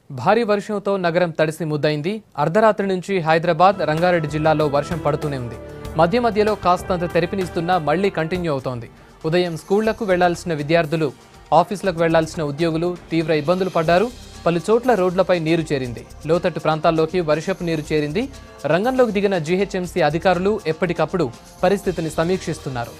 భారీ వర్షంతో నగరం తడిసి ముద్దైంది. అర్ధరాత్రి నుంచి హైదరాబాద్, రంగారెడ్డి జిల్లాలో వర్షం పడుతూనే ఉంది. మధ్య మధ్యలో కాస్తంత తెరిపినిస్తున్నా మళ్లీ కంటిన్యూ అవుతోంది. ఉదయం స్కూళ్లకు వెళ్లాల్సిన విద్యార్థులు, ఆఫీసులకు వెళ్లాల్సిన ఉద్యోగులు తీవ్ర ఇబ్బందులు పడ్డారు. పలు చోట్ల రోడ్లపై నీరు చేరింది. లోతట్టు ప్రాంతాల్లోకి వర్షపు నీరు చేరింది. రంగంలోకి దిగిన జీహెచ్ఎంసీ అధికారులు ఎప్పటికప్పుడు పరిస్థితిని సమీక్షిస్తున్నారు.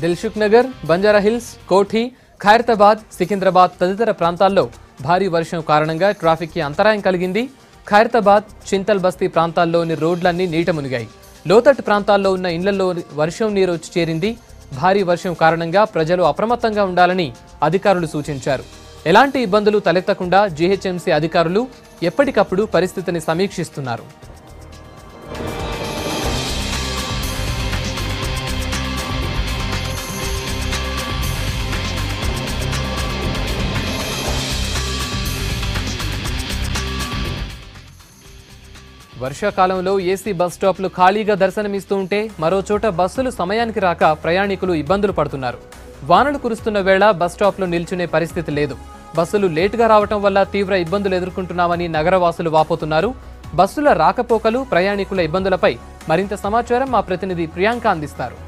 దిల్సుఖ్ నగర్, బంజారా హిల్స్, కోఠి, ఖైరతాబాద్, సికింద్రాబాద్ తదితర ప్రాంతాల్లో భారీ వర్షం కారణంగా ట్రాఫిక్కి అంతరాయం కలిగింది. ఖైరతాబాద్, చింతల్ బస్తీ ప్రాంతాల్లోని రోడ్లన్నీ నీట మునిగాయి. లోతట్టు ప్రాంతాల్లో ఉన్న ఇళ్లలో వర్షం నీరు వచ్చి చేరింది. భారీ వర్షం కారణంగా ప్రజలు అప్రమత్తంగా ఉండాలని అధికారులు సూచించారు. ఎలాంటి ఇబ్బందులు తలెత్తకుండా జీహెచ్ఎంసీ అధికారులు ఎప్పటికప్పుడు పరిస్థితిని సమీక్షిస్తున్నారు. వర్షాకాలంలో ఏసీ బస్ స్టాప్లు ఖాళీగా దర్శనమిస్తూ ఉంటే మరో చోట బస్సులు సమయానికి రాక ప్రయాణికులు ఇబ్బందులు పడుతున్నారు. వానలు కురుస్తున్న వేళ బస్ స్టాప్లో నిల్చునే పరిస్థితి లేదు. బస్సులు లేటుగా రావటం వల్ల తీవ్ర ఇబ్బందులు ఎదుర్కొంటున్నామని నగరవాసులు వాపోతున్నారు. బస్సుల రాకపోకలు, ప్రయాణికుల ఇబ్బందులపై మరింత సమాచారం మా ప్రతినిధి ప్రియాంక అందిస్తారు.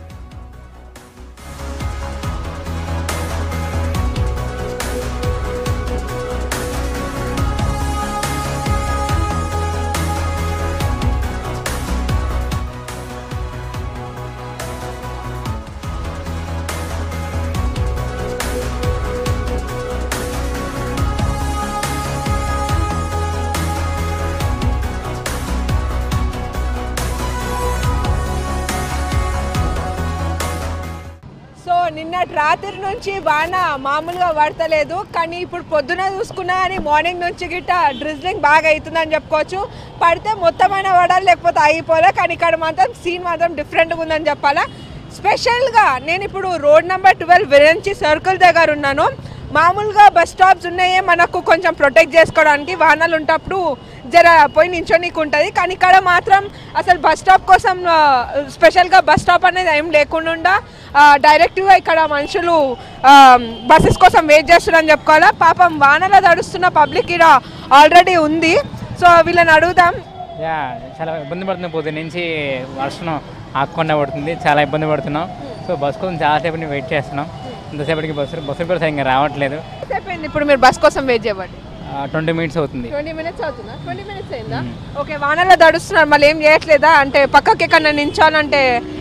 నిన్నటి రాత్రి నుంచి వాన మామూలుగా పడతలేదు, కానీ ఇప్పుడు పొద్దున చూసుకున్నా కానీ మార్నింగ్ నుంచి గిట్ట డ్రిజ్లింగ్ బాగా అవుతుందని చెప్పుకోవచ్చు. పడితే మొత్తం అయినా పడాలి, లేకపోతే అయిపోలే. కానీ ఇక్కడ మాత్రం సీన్ మాత్రం డిఫరెంట్గా ఉందని చెప్పాలా. స్పెషల్గా నేను ఇప్పుడు రోడ్ నెంబర్ 12 విరంచి సర్కిల్ దగ్గర ఉన్నాను. మామూలుగా బస్ స్టాప్స్ ఉన్నాయే మనకు కొంచెం ప్రొటెక్ట్ చేసుకోవడానికి, వాహనాలు ఉంటప్పుడు జర పోయి నించోనికి ఉంటుంది. కానీ ఇక్కడ మాత్రం అసలు బస్ స్టాప్ కోసం స్పెషల్గా బస్ స్టాప్ అనేది ఏం లేకుండా డైరెక్ట్గా ఇక్కడ మనుషులు బస్సెస్ కోసం వెయిట్ చేస్తున్నారని చెప్పుకోవాలా. పాపం వానలో తడుస్తున్న పబ్లిక్ ఇక్కడ ఆల్రెడీ ఉంది. సో వీళ్ళని అడుగుదాం. చాలా ఇబ్బంది పడుతున్నాం. పొద్దు నుంచి వర్షం ఆకుండా పడుతుంది, చాలా ఇబ్బంది పడుతున్నాం. సో బస్ కోసం చాలాసేపు వెయిట్ చేస్తున్నాం. ఇంతసేపటికి బస్సులు కూడా సరిగ్గా రావట్లేదు. ఇప్పుడు మీరు బస్ కోసం వెయిట్ చేయండి. 20 మినిట్స్ అవుతుంది. 20 మినిట్స్ అవుతుందా? 20 మినిట్స్ అయిందా? ఓకే, వానలో తడుస్తున్నారు, మళ్ళీ ఏం చేయట్లేదా? అంటే పక్కకి ఎక్కడ నించాలంటే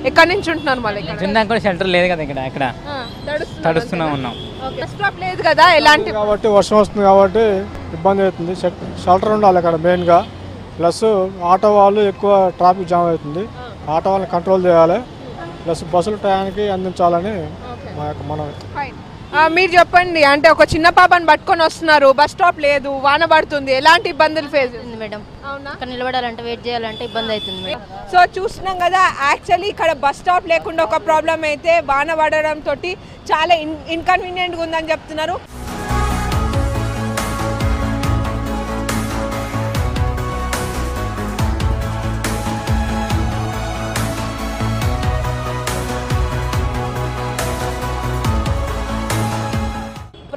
ఎక్కడి నుంచి ఉంటున్నారు? మళ్ళీ చిన్న కూడా షెల్టర్ లేదు కదా, ఇక్కడ తడుస్తూనే ఉన్నాం. బస్ స్టాప్ లేదు కదా, ఎలాంటి కాబట్టి వర్షం వస్తుంది కాబట్టి ఇబ్బంది అవుతుంది. షెల్టర్ ఉండాలి అక్కడ మెయిన్గా. ప్లస్ ఆటో వాళ్ళు ఎక్కువ ట్రాఫిక్ జామ్ అవుతుంది, ఆటో వాళ్ళని కంట్రోల్ చేయాలి. ప్లస్ బస్సులు టయానికి అందించాలని మా యొక్క మనవి. మీరు చెప్పండి, అంటే ఒక చిన్న పాపని పట్టుకొని వస్తున్నారు, బస్ స్టాప్ లేదు, వాన పడుతుంది, ఎలాంటి ఇబ్బందులు ఫేస్ మేడం? అవునా, ఇక్కడ నిలబడాలంటే వెయిట్ చేయాలంటే ఇబ్బంది అవుతుంది మేడం. సో చూస్తున్నాం కదా, యాక్చువల్లీ ఇక్కడ బస్ స్టాప్ లేకుండా ఒక ప్రాబ్లం అయితే వాన పడడం తోటి చాలా ఇన్కన్వీనియంట్గా ఉందని చెప్తున్నారు.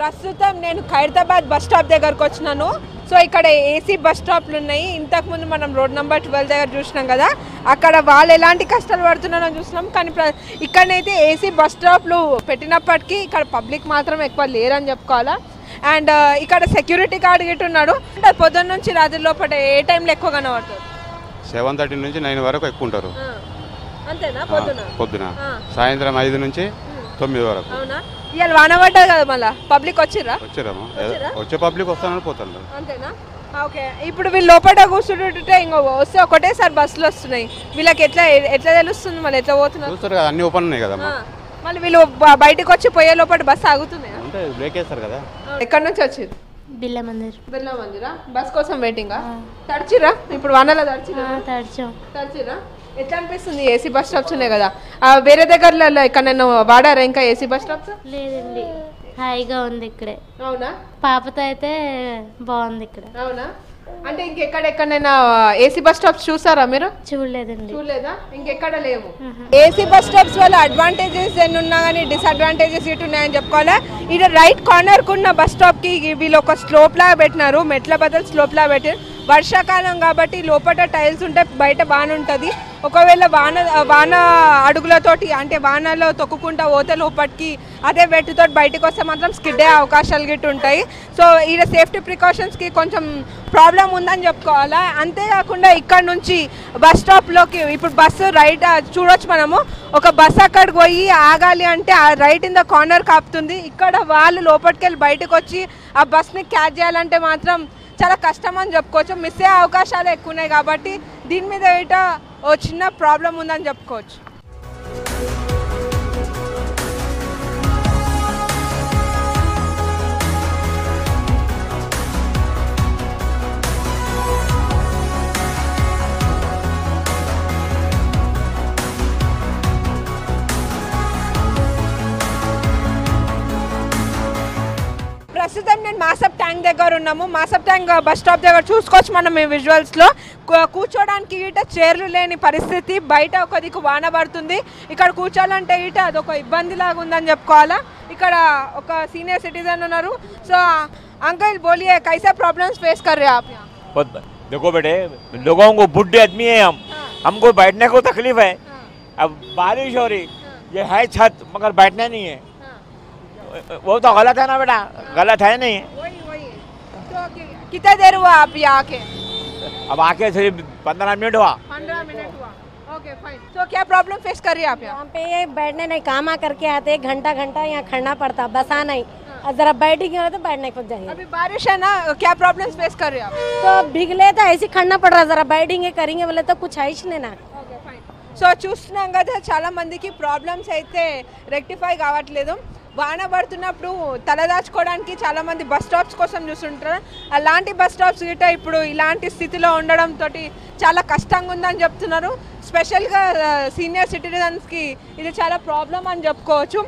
ప్రస్తుతం నేను ఖైరతాబాద్ బస్ స్టాప్ దగ్గరకు వచ్చినాను. సో ఇక్కడ ఏసీ బస్ స్టాప్లు ఉన్నాయి. ఇంతకుముందు మనం రోడ్ నెంబర్ 12 దగ్గర చూసినాం కదా, అక్కడ వాళ్ళు ఎలాంటి కష్టాలు పడుతున్నారో చూసినాం. కానీ ఇక్కడనైతే ఏసీ బస్ స్టాప్లు పెట్టినప్పటికీ ఇక్కడ పబ్లిక్ మాత్రం ఎక్కువ లేరని చెప్పుకోవాలా. అండ్ ఇక్కడ సెక్యూరిటీ గార్డ్ గిట్ట ఉన్నాడు. పొద్దున్న నుంచి రాత్రి లోపల ఏ టైంలో ఎక్కువ కనబడుతుంది? 7:30 నుంచి 9 వరకు ఎక్కువ ఉంటారు. అంతేనా? పొద్దున సాయంత్రం 5 నుంచి 9 వరకు. అవునా? ఇవాళ వాన పడ్డది కదా, మళ్ళీ పబ్లిక్ వచ్చారా? వచ్చే పబ్లిక్ వస్తానని పోతాను. అంతేనా? ఓకే, ఇప్పుడు వీళ్ళు లోపల కూర్చుంటుంటే ఇంకో వస్తే ఒకటేసారి బస్సులు వస్తున్నాయి. వీళ్ళకి ఎట్లా తెలుస్తుంది మళ్ళీ ఎట్లా పోతున్నారు? చూస్తారు కదా, అన్ని ఓపెన్ ఉన్నాయి కదా. మళ్ళీ వీళ్ళు బయటకు వచ్చి పోయే లోపల బస్సు ఆగుతుంది, బ్రేక్ వేస్తారు కదా. ఎక్కడి నుంచి వచ్చారు? బిర్లా మందిర్. బిర్లా మందిరా? బస్ కోసం వెయిటింగా? తడిచిరా ఇప్పుడు వానలో? తడిచిరా. ఎట్లా అనిపిస్తుంది? ఏసీ బస్ స్టాప్స్ ఉన్నాయి కదా, వేరే దగ్గరలో ఇక్కడ నేను వాడారా ఇంకా ఏసీ బస్ స్టాప్స్? లేదండి, హాయిగా ఉంది ఇక్కడే. అవునా? పాపతో అయితే బాగుంది ఇక్కడ. అవునా? అంటే ఇంకెక్కడెక్కడైనా ఏసీ బస్ స్టాప్స్ చూసారా మీరు? చూడలేదండి. చూడలేదా? ఇంకెక్కడ లేవు. ఏసీ బస్ స్టాప్స్ వల్ల అడ్వాంటేజెస్ ఎన్ని ఉన్నా కానీ డిసడ్వాంటేజెస్ ఇటు ఉన్నాయని చెప్పుకోవాలా. ఇది రైట్ కార్నర్ కున్న బస్ స్టాప్ కి వీళ్ళు ఒక స్లోప్ లాగా పెట్టినారు, మెట్ల బదులు స్లోప్ లాగా పెట్టారు. వర్షాకాలం కాబట్టి లోపల టైల్స్ ఉంటే బయట బాగానే ఉంటుంది. ఒకవేళ వాన అడుగులతోటి అంటే వానలో తొక్కుకుంటా పోతే లోపలికి అదే వెట్టుతో బయటకు వస్తే మాత్రం స్కిడ్ అయ్యే అవకాశాలు గిట్టు ఉంటాయి. సో ఈడ సేఫ్టీ ప్రికాషన్స్కి కొంచెం ప్రాబ్లం ఉందని చెప్పుకోవాలా. అంతేకాకుండా ఇక్కడ నుంచి బస్ స్టాప్లోకి ఇప్పుడు బస్సు రైట్ చూడొచ్చు మనము. ఒక బస్సు అక్కడికి పోయి ఆగాలి అంటే ఆ రైట్ ఇన్ ద కార్నర్ కాపుతుంది. ఇక్కడ వాళ్ళు లోపలికి వెళ్ళి బయటకు వచ్చి ఆ బస్ని క్యాచ్ చేయాలంటే మాత్రం చాలా కష్టం అని చెప్పుకోవచ్చు. మిస్ అయ్యే అవకాశాలు ఎక్కువ ఉన్నాయి కాబట్టి దీని మీద ఇట ఓ చిన్న ప్రాబ్లం ఉందని చెప్పుకోవచ్చు. ప్రస్తుతం నేను మాసప్ ట్యాంక్ దగ్గర ఉన్నాము. మాసప్ ట్యాంక్ బస్ స్టాప్ దగ్గర చూసుకోవచ్చు మనం ఈ విజువల్స్లో. కూర్చోడానికి ఇట చైర్లు లేని పరిస్థితి. బయట ఒక దిక్కు వాన పడుతుంది, ఇక్కడ కూర్చోాలంటే ఇట అదొక ఇబ్బంది లాగా ఉందని చెప్పుకోవాలా. ఇక్కడ ఒక సీనియర్ సిటిజన్ ఉన్నారు. సో अंकल बोलिए कैसा प्रॉब्लम्स फेस कर रहे हैं आप यहाँ? देखो बेटे, लोगों को बुढ़े आदमी है हमको बैठने को तकलीफ है। अब बारिश हो रही, ये है छत मगर बैठना नहीं है। वो तो गलत है ना बेटा, गलत है नहीं? वही तो कितना देर हुआ आप यहाँ आके? अब आके सिर्फ 15 मिनट हुआ। 15 मिनट हुआ, ओके फाइन। तो क्या प्रॉब्लम फेस कर रही है आप यहाँ पे? बैठने नहीं, काम करके आते घंटा यहाँ खड़ना पड़ता, बसा नहीं, जरा बैठेंगे तो बैठने को जाएंगे। अभी बारिश है ना, क्या प्रॉब्लम्स फेस कर रहे हैं आप? तो भीगले तो ऐसे खड़ना पड़ रहा, जरा बैठेंगे करेंगे बोले तो कुछ है ही नहीं ना। సో చూస్తున్నాం కదా చాలా మందికి ప్రాబ్లమ్స్ అయితే రెక్టిఫై కావట్లేదు. వాన పడుతున్నప్పుడు తలదాచుకోవడానికి చాలా మంది బస్ స్టాప్స్ కోసం చూస్తుంటారు. అలాంటి బస్ స్టాప్స్ గిట్ట ఇప్పుడు ఇలాంటి స్థితిలో ఉండడంతో చాలా కష్టంగా ఉందని చెప్తున్నారు. స్పెషల్గా సీనియర్ సిటిజన్స్కి ఇది చాలా ప్రాబ్లం అని చెప్పుకోవచ్చు.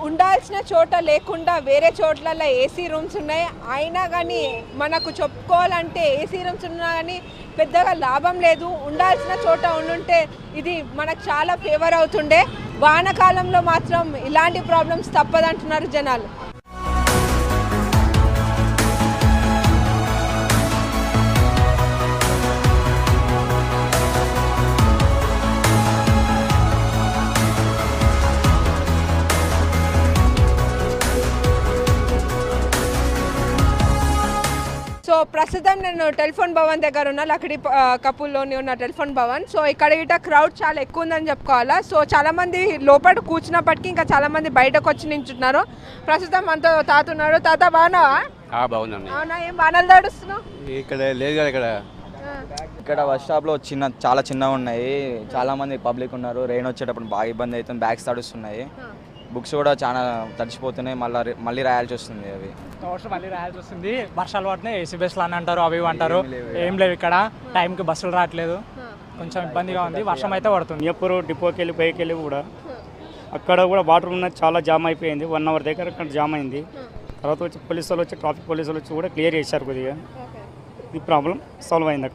ఉండాల్సిన చోట లేకుండా వేరే చోట్లలో ఏసీ రూమ్స్ ఉన్నాయి. అయినా కానీ మనకు చెప్పుకోవాలంటే ఏసీ రూమ్స్ ఉన్నా కానీ పెద్దగా లాభం లేదు. ఉండాల్సిన చోట ఉండుంటే ఇది మనకు చాలా ఫేవర్ అవుతుండే. వానకాలంలో మాత్రం ఇలాంటి ప్రాబ్లమ్స్ తప్పదంటున్నారు జనాలు. సో ప్రస్తుతం నేను టెలిఫోన్ భవన్ దగ్గర ఉన్న లక్కడి కపుల్లోని ఉన్న టెలిఫోన్ భవన్. సో ఇక్కడ ఇట క్రౌడ్ చాలా ఎక్కువ ఉందని చెప్పుకోవాలా. సో చాలామంది లోపల కూర్చున్నప్పటికీ ఇంకా చాలామంది బయటకు వచ్చి నించుంటున్నారు. ప్రస్తుతం మనతో తాత ఉన్నారు. తాత బాగున్నావా? బాగుందండి. అవునా, ఏం వానలు తడుస్తున్నావు? ఇక్కడ లేదు కదా, ఇక్కడ బస్ స్టాప్లో చాలా చిన్నగా ఉన్నాయి, చాలామంది పబ్లిక్ ఉన్నారు. రెయిన్ వచ్చేటప్పుడు బాగా ఇబ్బంది అవుతుంది, బ్యాగ్స్ తడుస్తున్నాయి, బుక్స్ కూడా చాలా తడిచిపోతున్నాయి, మళ్ళీ రాయాల్సి వస్తుంది. అవి మళ్ళీ రాయాల్సి వస్తుంది. వర్షాలు పడుతున్నాయి, ఏసీ బస్సులు అని అంటారు, అవి అంటారు, ఏం లేవు ఇక్కడ. టైంకి బస్సులు రావట్లేదు, కొంచెం ఇబ్బందిగా ఉంది. వర్షం అయితే పడుతుంది. మియాపూర్ డిపోకి వెళ్ళి పైకి వెళ్ళి కూడా అక్కడ కూడా వాటర్ ఉన్నది చాలా జామ్ అయిపోయింది. 1 అవర్ దగ్గర అక్కడ జామ్ అయింది. తర్వాత వచ్చి పోలీసులు వచ్చి ట్రాఫిక్ పోలీసులు వచ్చి కూడా క్లియర్ చేశారు. కొద్దిగా ఈ ప్రాబ్లం సాల్వ్ అయింది.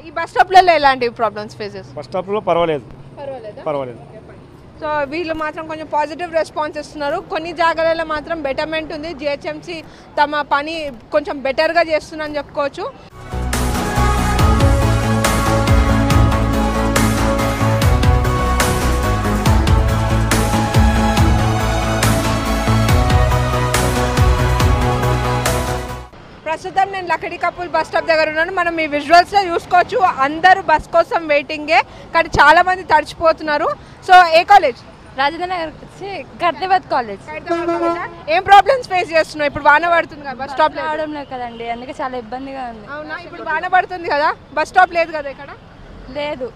ఈ బస్ స్టాప్లలో ఎలాంటి ప్రాబ్లమ్స్ ఫేసెస్? బస్ స్టాప్లో పర్వాలేదు. సో వీళ్ళు మాత్రం కొంచెం పాజిటివ్ రెస్పాన్స్ ఇస్తున్నారు. కొన్ని జాగాలలో మాత్రం బెటర్మెంట్ ఉంది. జిహెచ్ఎంసీ తమ పని కొంచెం బెటర్గా చేస్తుందని చెప్పుకోవచ్చు. ప్రస్తుతం నేను లక్కడి కపుల్ బస్ స్టాప్ దగ్గర ఉన్నాను. మనం ఈ విజువల్స్లో చూసుకోవచ్చు, అందరూ బస్ కోసం వెయిటింగే, కానీ చాలా మంది తడిచిపోతున్నారు. సో ఏ కాలేజ్? రాజధాని నగర్ ఖైరతాబాద్ కాలేజ్. ఏం ప్రాబ్లమ్స్ ఫేస్ చేస్తున్నావు? ఇప్పుడు వాన పడుతుంది కదా, బస్ స్టాప్ రావడం లేదు కదండి, అందుకే చాలా ఇబ్బందిగా ఉంది. అవునా, ఇప్పుడు వాన పడుతుంది కదా, బస్ స్టాప్ లేదు కదా ఇక్కడ? లేదు.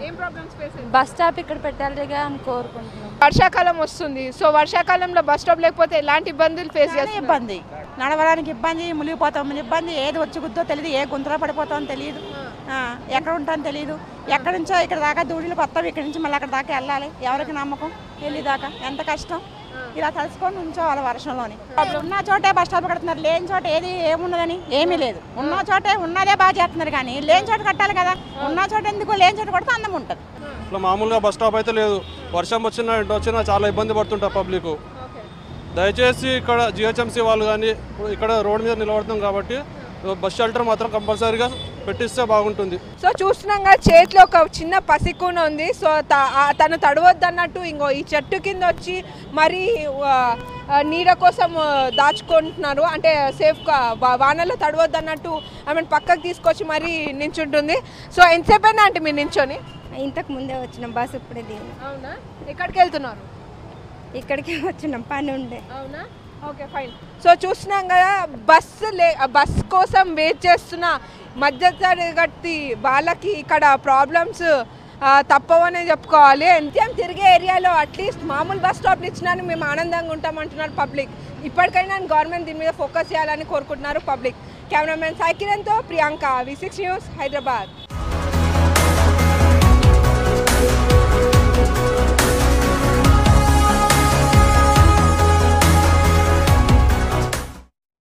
ఏం ప్రాబ్లమ్స్ ఫేస్? బస్ స్టాప్ ఇక్కడ పెట్టాలిగా అని కోరుకుంటున్నాం. వర్షాకాలం వస్తుంది. సో వర్షాకాలంలో బస్ స్టాప్ లేకపోతే ఎలాంటి ఇబ్బందులు ఫేస్ చేస్తారు? ఇబ్బంది నడవడానికి ఇబ్బంది, మునిగిపోతాం ఇబ్బంది, ఏది వచ్చి గుద్దో తెలియదు, ఏ గుంతలో పడిపోతామో తెలియదు, ఎక్కడ ఉంటామో తెలియదు. ఎక్కడి నుంచో ఇక్కడ దాకా దూడీలు కొత్తవి, ఇక్కడ నుంచి మళ్ళీ అక్కడ దాకా వెళ్ళాలి, ఎవరికి నమ్మకం వెళ్ళేదాకా ఎంత కష్టం. ఇలా తలుసుకొని ఉంచోవాలి వర్షంలోని. ఉన్న చోటే బస్ స్టాప్ కడుతున్నారు, లేని చోట ఏమున్నదని ఏమీ లేదు. ఉన్న చోటే ఉన్నదే బాగా చేస్తున్నారు కానీ లేని చోట కట్టాలి కదా. ఉన్న చోట ఎందుకు, లేని చోట కొడితే అందం ఉంటుంది. ఇట్లా మామూలుగా బస్ స్టాప్ అయితే లేదు, వర్షం వచ్చినా చాలా ఇబ్బంది పడుతుంటారు పబ్లిక్. దయచేసి ఇక్కడ జిహెచ్ఎంసీ వాళ్ళు కానీ ఇక్కడ రోడ్డు మీద నిలబడతాం కాబట్టి బస్ షెల్టర్ మాత్రం కంపల్సరీగా పెట్టిస్తే బాగుంటుంది. సో చూస్తున్నాం చేతిలో ఒక చిన్న పసికూన ఉంది. సో తను తడవద్దు అన్నట్టు ఇంకో ఈ చెట్టు కింద వచ్చి మరీ నీడ కోసం దాచుకుంటున్నారు. అంటే సేఫ్గా వానలో తడవద్దు అన్నట్టు ఆమె పక్కకు తీసుకొచ్చి మరీ నించుంటుంది. సో ఎంతసేపు అయినా అంటే మీరు నించొని? ఇంతకు ముందే వచ్చినాం, బస్సు ఇప్పుడే దిగి. అవునా? ఎక్కడికి వెళ్తున్నారు? ఇక్కడికి వచ్చినాం, పని ఉండే. అవునా? Okay fine. సో చూస్తున్నాం కదా బస్ కోసం వెయిట్ చేస్తున్న మధ్యతరగతి వాళ్ళకి ఇక్కడ ప్రాబ్లమ్స్ తప్పవనే చెప్పుకోవాలి. నిత్యం తిరిగే ఏరియాలో అట్లీస్ట్ మామూలు బస్ స్టాప్లు ఇచ్చినాను మేము ఆనందంగా ఉంటామంటున్నారు పబ్లిక్. ఇప్పటికైనా గవర్నమెంట్ దీని మీద ఫోకస్ చేయాలని కోరుకుంటున్నారు పబ్లిక్. కెమెరామెన్ సాయి కిరణ్తో ప్రియాంక, V6 న్యూస్, హైదరాబాద్.